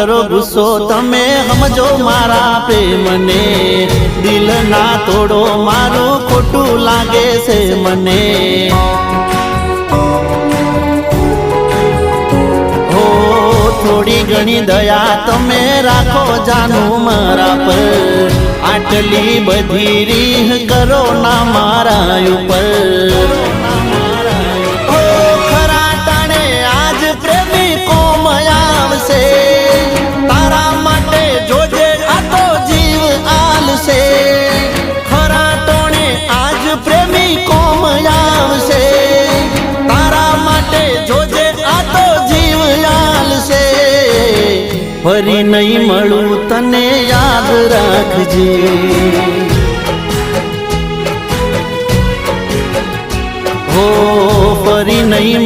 કરો ગુસ્સો તમે સમજો મારા પ્રેમને, દિલ ના તોડો મારું ખોટું લાગે છે મને। થોડી ઘણી દયા તમે રાખો જાનું મારા પર, આટલી બધી રીહ કરો ના મારા ઉપર। ખરા ટાણે આજ પ્રેમી કોમ આવશે, તારા માટે જોજે આ તો જીવ આલશે। ખરા ટાણે આજ પ્રેમી કોમ આવશે, તારા માટે જોજે આ તો જીવ આલશે। ફરી નહીં મળું તને યાદ રાખજે, હો ફરી નહીં